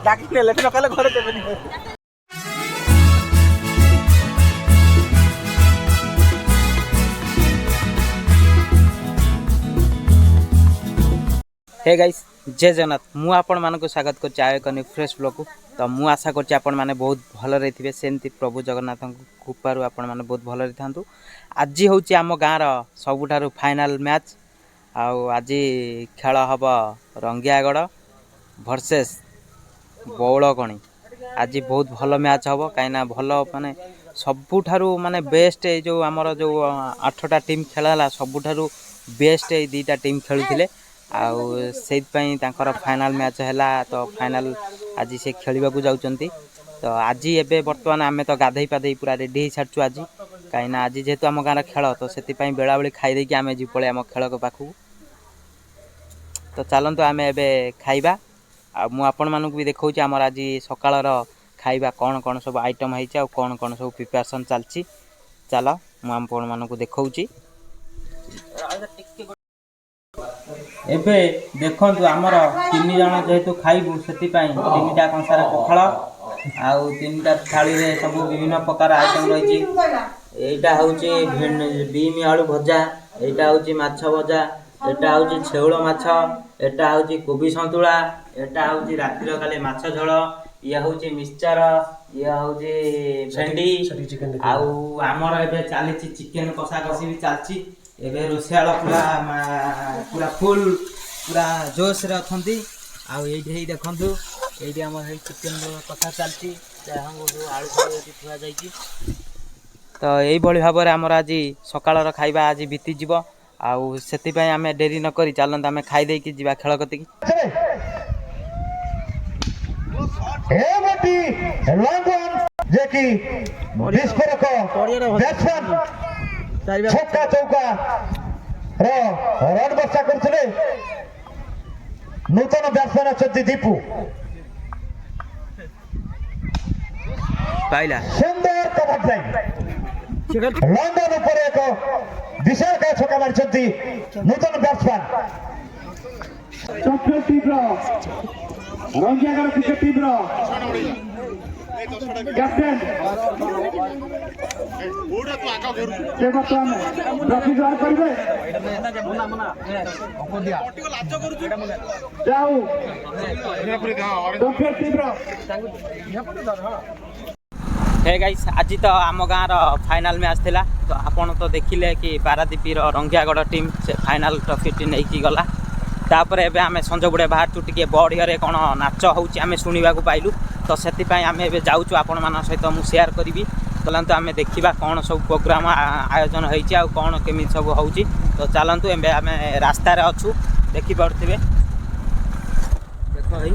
डाकी नेले न कले घरे देबेनी। हे गाइस जय जगन्नाथ मु आपण मानक स्वागत कर एक फ्रेश ब्लॉग को। तो मु आशा कर आपण माने बहुत भल रही थे सेमती प्रभु जगन्नाथ कृपारू आपण माने बहुत भल रही था। आज हूँ आम गाँव सबुठारु फाइनाल मैच आज खेल हम रंगियागढ़ वर्सेस बौलकणी। आज बहुत भल मैच हम कहीं भल माने सबुठारु माने बेस्ट जो आमर जो 8टा टीम खेला सबुठारु बेस्ट ये 2टा टीम खेलुथिले से फाइनाल मैच है। तो फाइनाल आज से खेलने को जाउचंती। तो आज एबे बर्तमान आमे तो गाधई पाधई पूरा रेडी हो सारचु आज कहीं आज जेहेतु आम गाँव खेल तो से बेला बेली खाई देकी आमे जी पळे आम खेल को पाखु। तो चलतु आम एबे खाइबा मु आपण मानक भी देखौछि आमर आज सकाळर खाइबा कौन कौन सब आइटम होइछि आ कौन कौन सब प्रिपरेशन चलछि। चल मु आपण मानक देखौछि। एबे देखु आमर 3 जन जेहेतु खाइबू से 3टा कंसार पखाड़ आउ 3टा थाली रे सब विभिन्न प्रकार आइटम रही। एटा होची बीम आलू भजा, एटा होची माछ भजा, एटा होची छेउळ माछ, एटा होची कोबी संतुळा, एटा होची रातिर काले माछ झोल, या होची मिक्सचर, या होची भेंडी आउ आमर एबे चालीची चिकन कषा कषी भी चालची। एबे रोसियाल पूरा पूरा फुल पूरा जोश रे अथंती आउ देखंतु एठी हमर चिकन कथा चलची आलू थुआ जाइची। तो यही भली भाव में आमर आज सकाळर खाइबा आज बीती जीव आउ सेति आमे डेरी न करी चलंत आमे खाई देकी जीवा खेल कति छक्का चौका रन वर्षा करथिले नूतन बैट्समैन अछंती दीपू पाइला सुंदर कवर ड्राइव लंदन ऊपर एक विशाल का छक्का मारिछंती नूतन बैट्समैन चौथे टीम रंगियागढ़ क्रिकेट टीम कैप्टन से बर्तमान ट्रॉफी जॉइन करिवे जाऊ चौथे टीम हे गाइस आज तो आम गाँव फाइनाल मैच थिला। तो आपण तो देखिले कि पारादीपीर रंगियागढ़ टीम से फाइनाल ट्रॉफी नहीं गला। तापर एबे आमे संज बुड़े बाहर टिके बड़िया कौन नाच होउची आमे सुनिबा को पाइलु। तो से आमे एबे जाउचु आपण मान सहित मु शेयर करी। चलतु आमे देखिबा कौन सब प्रोग्राम आयोजन होइची आ कौन केमी सब होउची। तो चलतु एबे आमे रास्ता रे अछु देखि पड़थिबे देखो भाई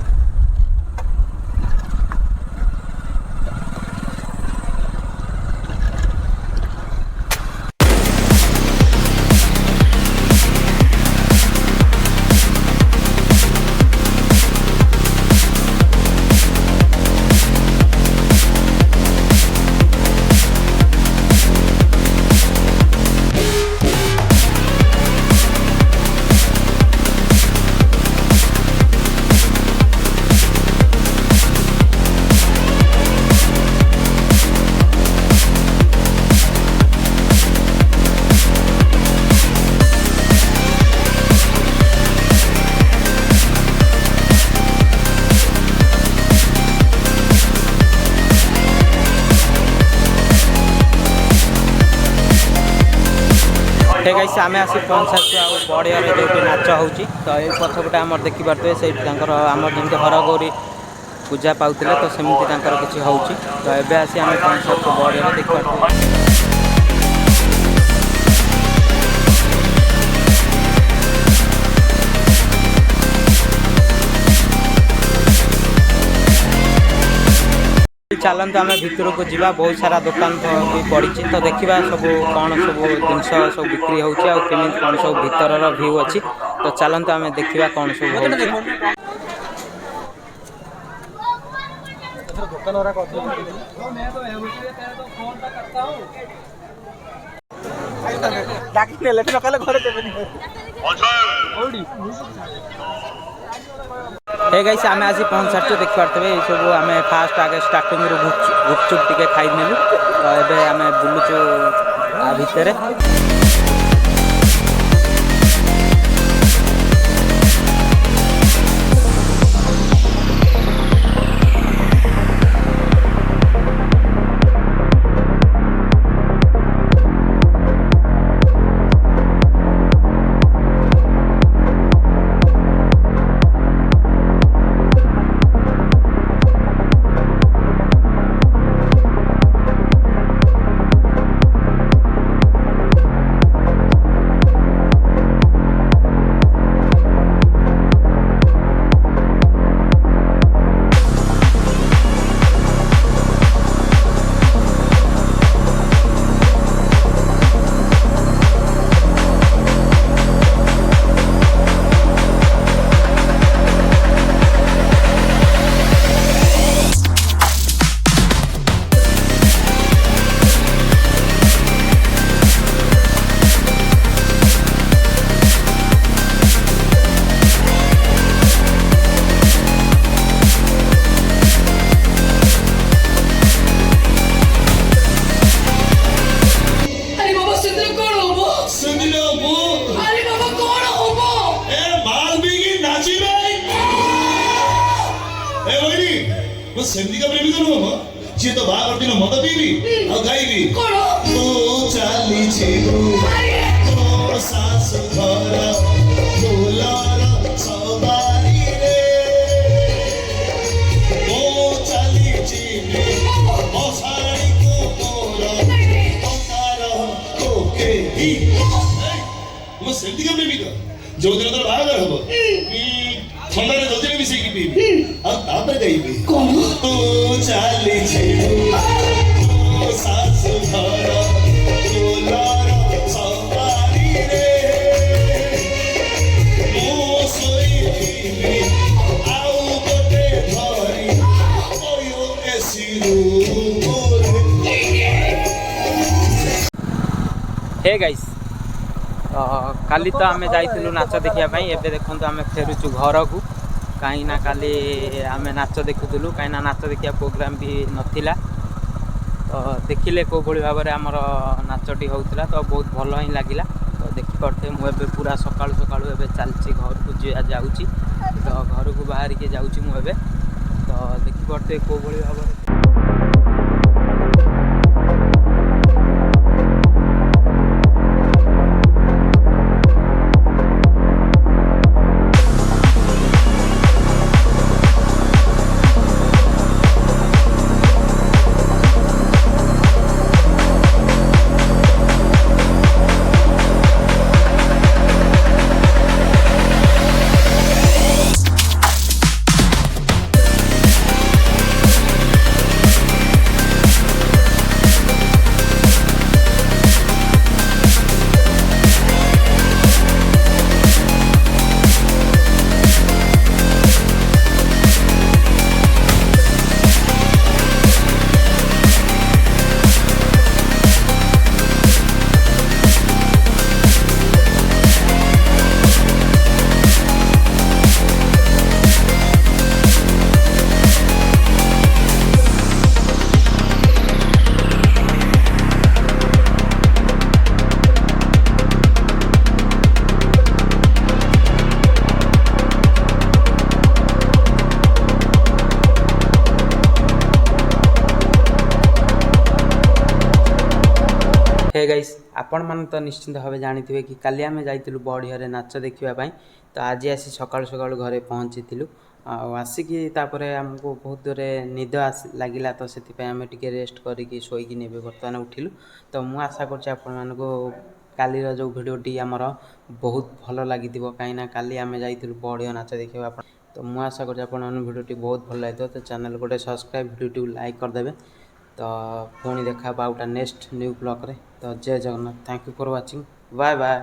ठीक है आम आसी पहुँचा बड़िया जो नाच होची। तो ये पछपटे आम देखिपे से आम जमी हरगौरी पूजा पाते तो सेमती किसी होची। तो ये आसी आम पहुँचा बड़िया देखिए चलते आम भितर को जीवा बहुत सारा दुकान भी पड़ी। तो देखा सब कौन सब जिनस सब बिक्री होमी कौन सब भीतर भ्यू अच्छी। तो चलते आम देखा कौन सब हे गाइस आमे आज पहुंच सारछु देख पारतबे ए सब आमे फास्ट आगे स्टार्टिंग रो गुपचुप टिके खाइ नेलु तो एबे आमे बुलुचु आ भितरे। सेमती का प्रेमी तो नुह जी तो बाहर दिन मद पीबी आ गाइबी कोन तू चाली छेगु तो सास घर फुलार सवारी रे ओ चाली छेगु ओ साड़ी को मोर अंकार ओके ही मो सेमती का प्रेमी का जो दिन तो बाहर हबो थंडारे जल्दी मिसे की पीबी आ तापर गाइबी कोन तू चाली छेड़ू ओ सास घर फुलार सवारी रे मो सोई पीबी आउ गोटे धरी ओयो एसिरू हे गाइस काली तो आमे जाइथिलु नाच देखिया पई एबे देखंतु आमे फेरुचु घर को कहीं ना काली आमे नाच देखुलु कहीं ना नाच देखिया प्रोग्राम भी नथिला तो देखिले को भली भाव में आमर नाचटी होउतला तो बहुत भल ही लागिला तो देखि पड़ते मु एबे पूरा सकाळु सकाळु एबे चलची घर को जाउची तो घर को बाहर के जाउची मु एबे तो देखि पड़ते को भली भाव में। हे गाइस आपण मान तो निश्चिंत भाव जानी कि काली आमे जाइतिलु बड़िया नाच देखिया पाई तो आज आसी सकाळु सकाळु घरे पहुँचीलु आसिकी तापर आमको बहुत दूर निद लगिला तो से आम टे रेस्ट करिकी शोईकी ने बर्तमान उठिलु तो मु आशा करको काली जो भिडियोटी आमर बहुत भल लगी कहीं काली आमे जाइतिलु बड़िया नाच देखिया तो मु आशा कर भिडियोटी बहुत भल लगी तो चैनल गोटे सब्सक्राइब भिडियो लाइक करदे तो पुणी देखा गोटे नेक्स्ट न्यू ब्लॉग रे तो जय Jagannath thank you for watching bye bye.